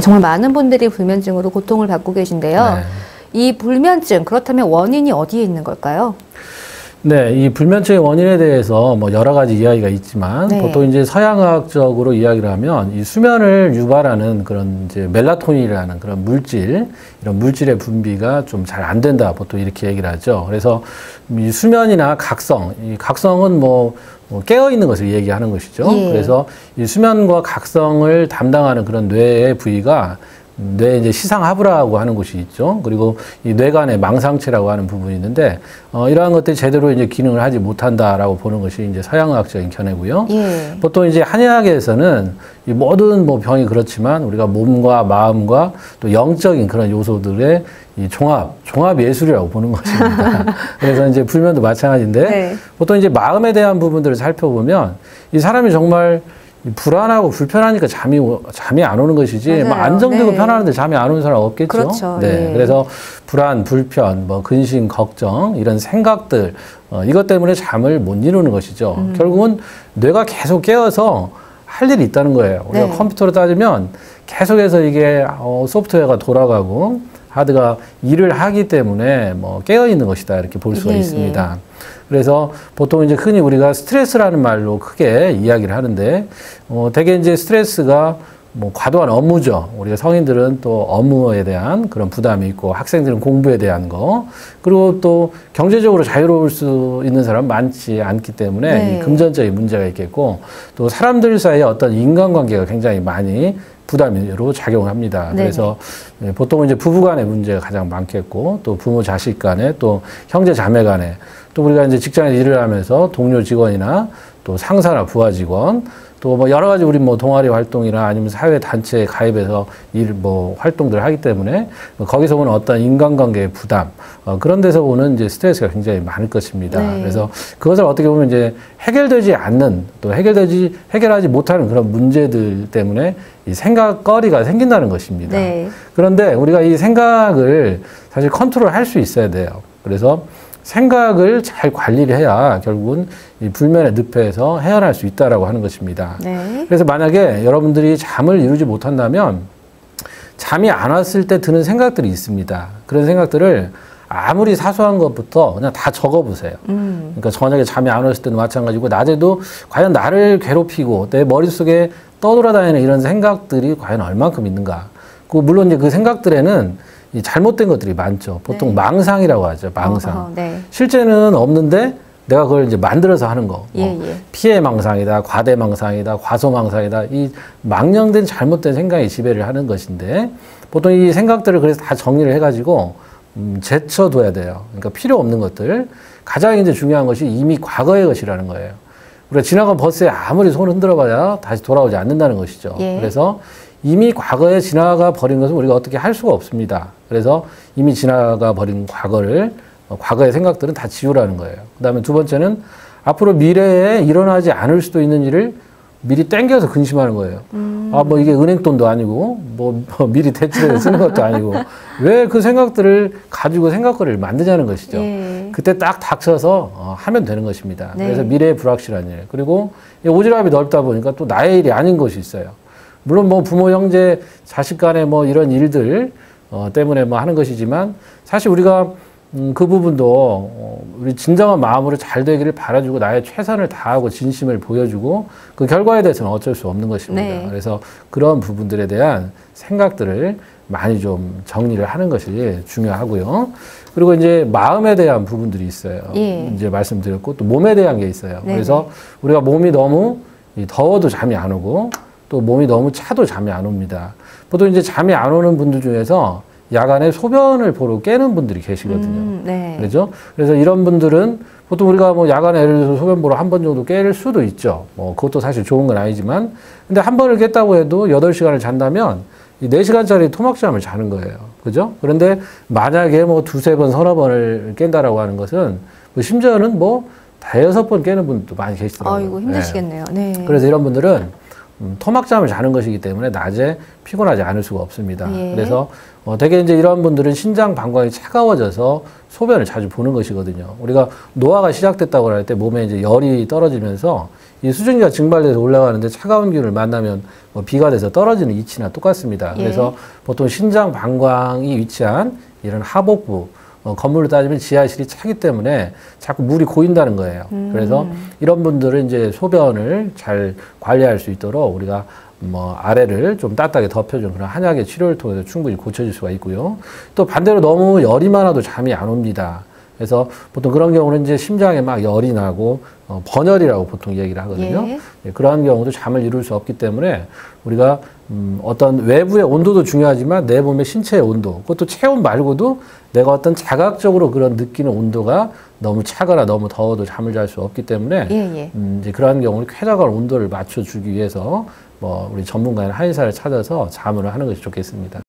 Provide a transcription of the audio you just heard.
정말 많은 분들이 불면증으로 고통을 받고 계신데요. 네. 이 불면증, 그렇다면 원인이 어디에 있는 걸까요? 네, 이 불면증의 원인에 대해서 뭐 여러 가지 이야기가 있지만 네. 보통 이제 서양의학적으로 이야기를 하면 이 수면을 유발하는 그런 이제 멜라토닌이라는 그런 물질, 이런 물질의 분비가 좀 잘 안 된다. 보통 이렇게 얘기를 하죠. 그래서 이 수면이나 각성, 이 각성은 뭐 깨어 있는 것을 얘기하는 것이죠. 예. 그래서 이 수면과 각성을 담당하는 그런 뇌의 부위가 뇌 이제 시상하부라고 하는 곳이 있죠. 그리고 이 뇌간의 망상체라고 하는 부분이 있는데 이러한 것들이 제대로 이제 기능을 하지 못한다라고 보는 것이 이제 서양의학적인 견해고요. 예. 보통 이제 한의학에서는 이 모든 뭐 병이 그렇지만 우리가 몸과 마음과 또 영적인 그런 요소들의 이 종합 예술이라고 보는 것입니다. 그래서 이제 불면도 마찬가지인데 네. 보통 이제 마음에 대한 부분들을 살펴보면 이 사람이 정말 불안하고 불편하니까 잠이 안 오는 것이지 맞아요. 뭐 안정되고 네. 편안한데 잠이 안 오는 사람 없겠죠. 그렇죠. 네. 예. 그래서 불안, 불편, 뭐 근심, 걱정 이런 생각들 이것 때문에 잠을 못 이루는 것이죠. 결국은 뇌가 계속 깨어서 할 일이 있다는 거예요. 우리가 네. 컴퓨터로 따지면 계속해서 이게 소프트웨어가 돌아가고 하드가 일을 하기 때문에 뭐 깨어 있는 것이다 이렇게 볼 수가 예, 있습니다. 그래서 보통 이제 흔히 우리가 스트레스라는 말로 크게 이야기를 하는데 대개 이제 스트레스가 뭐 과도한 업무죠. 우리가 성인들은 또 업무에 대한 그런 부담이 있고 학생들은 공부에 대한 거 그리고 또 경제적으로 자유로울 수 있는 사람 많지 않기 때문에 네. 이 금전적인 문제가 있겠고 또 사람들 사이에 어떤 인간관계가 굉장히 많이 부담으로 작용을 합니다. 네네. 그래서 보통 이제 부부 간의 문제가 가장 많겠고 또 부모 자식 간에 또 형제 자매 간에 또 우리가 이제 직장에서 일을 하면서 동료 직원이나 또 상사나 부하 직원 또 뭐 여러 가지 우리 뭐 동아리 활동이나 아니면 사회 단체에 가입해서 활동들을 하기 때문에 거기서 오는 어떤 인간관계의 부담 그런 데서 오는 이제 스트레스가 굉장히 많을 것입니다. 네. 그래서 그것을 어떻게 보면 이제 해결되지 않는 또 해결하지 못하는 그런 문제들 때문에 이 생각거리가 생긴다는 것입니다. 네. 그런데 우리가 이 생각을 사실 컨트롤할 수 있어야 돼요. 그래서 생각을 잘 관리를 해야 결국은 이 불면의 늪에서 헤어날 수 있다라고 하는 것입니다. 네. 그래서 만약에 여러분들이 잠을 이루지 못한다면 잠이 안 왔을 때 드는 생각들이 있습니다. 그런 생각들을 아무리 사소한 것부터 그냥 다 적어보세요. 그러니까 저녁에 잠이 안 왔을 때도 마찬가지고 낮에도 과연 나를 괴롭히고 내 머릿속에 떠돌아다니는 이런 생각들이 과연 얼만큼 있는가. 물론 이제 그 생각들에는 이 잘못된 것들이 많죠. 보통 네. 망상이라고 하죠. 망상. 네. 실제는 없는데 내가 그걸 이제 만들어서 하는 거. 예. 피해 망상이다, 과대 망상이다, 과소 망상이다. 이 망령된 잘못된 생각이 지배를 하는 것인데 보통 이 생각들을 그래서 다 정리를 해가지고 제쳐둬야 돼요. 그러니까 필요 없는 것들. 가장 이제 중요한 것이 이미 과거의 것이라는 거예요. 우리가 지나간 버스에 아무리 손을 흔들어봐야 다시 돌아오지 않는다는 것이죠. 예. 그래서 이미 과거에 지나가 버린 것은 우리가 어떻게 할 수가 없습니다. 그래서 이미 지나가 버린 과거의 생각들은 다 지우라는 거예요. 그 다음에 두 번째는 앞으로 미래에 일어나지 않을 수도 있는 일을 미리 땡겨서 근심하는 거예요. 뭐 이게 은행돈도 아니고, 미리 대출해서 쓰는 것도 아니고, 왜 그 생각들을 가지고 생각거리를 만드냐는 것이죠. 예. 그때 딱 닥쳐서 하면 되는 것입니다. 네. 그래서 미래의 불확실한 일. 그리고 오지랖이 넓다 보니까 또 나의 일이 아닌 것이 있어요. 물론 부모, 형제, 자식 간의 이런 일들 때문에 하는 것이지만 사실 우리가 그 부분도 우리 진정한 마음으로 잘 되기를 바라주고 나의 최선을 다하고 진심을 보여주고 그 결과에 대해서는 어쩔 수 없는 것입니다. 네. 그래서 그런 부분들에 대한 생각들을 많이 좀 정리를 하는 것이 중요하고요. 그리고 이제 마음에 대한 부분들이 있어요. 예. 이제 말씀드렸고 또 몸에 대한 게 있어요. 네. 그래서 우리가 몸이 너무 더워도 잠이 안 오고 또 몸이 너무 차도 잠이 안 옵니다. 보통 이제 잠이 안 오는 분들 중에서 야간에 소변을 보러 깨는 분들이 계시거든요. 네. 그렇죠? 그래서 이런 분들은 보통 우리가 야간에 예를 들어서 소변 보러 한 번 정도 깰 수도 있죠. 그것도 사실 좋은 건 아니지만. 근데 한 번을 깼다고 해도 8시간을 잔다면 이 4시간짜리 토막잠을 자는 거예요. 그죠? 그런데 만약에 두세 번, 서너 번을 깬다라고 하는 것은 심지어는 대여섯 번 깨는 분도 많이 계시더라고요. 아이고, 힘드시겠네요. 네. 그래서 이런 분들은 토막잠을 자는 것이기 때문에 낮에 피곤하지 않을 수가 없습니다. 예. 그래서 대개 이제 이런 분들은 신장 방광이 차가워져서 소변을 자주 보는 것이거든요. 우리가 노화가 시작됐다고 할 때 몸에 이제 열이 떨어지면서 이 수증기가 증발돼서 올라가는데 차가운 기운을 만나면 뭐 비가 돼서 떨어지는 이치나 똑같습니다. 그래서 보통 신장 방광이 위치한 이런 하복부, 건물로 따지면 지하실이 차기 때문에 자꾸 물이 고인다는 거예요. 그래서 이런 분들은 이제 소변을 잘 관리할 수 있도록 우리가 뭐 아래를 좀 따뜻하게 덮여주는 그런 한약의 치료를 통해서 충분히 고쳐질 수가 있고요. 또 반대로 너무 열이 많아도 잠이 안 옵니다. 그래서 보통 그런 경우는 이제 심장에 막 열이 나고 번열이라고 보통 얘기를 하거든요. 예, 그러한 경우도 잠을 이룰 수 없기 때문에 우리가 어떤 외부의 온도도 중요하지만 내 몸의 신체의 온도, 그것도 체온 말고도 내가 어떤 자각적으로 그런 느끼는 온도가 너무 차거나 너무 더워도 잠을 잘 수 없기 때문에 이제 그러한 경우는 쾌적한 온도를 맞춰주기 위해서 뭐 우리 전문가인 한의사를 찾아서 잠을 하는 것이 좋겠습니다.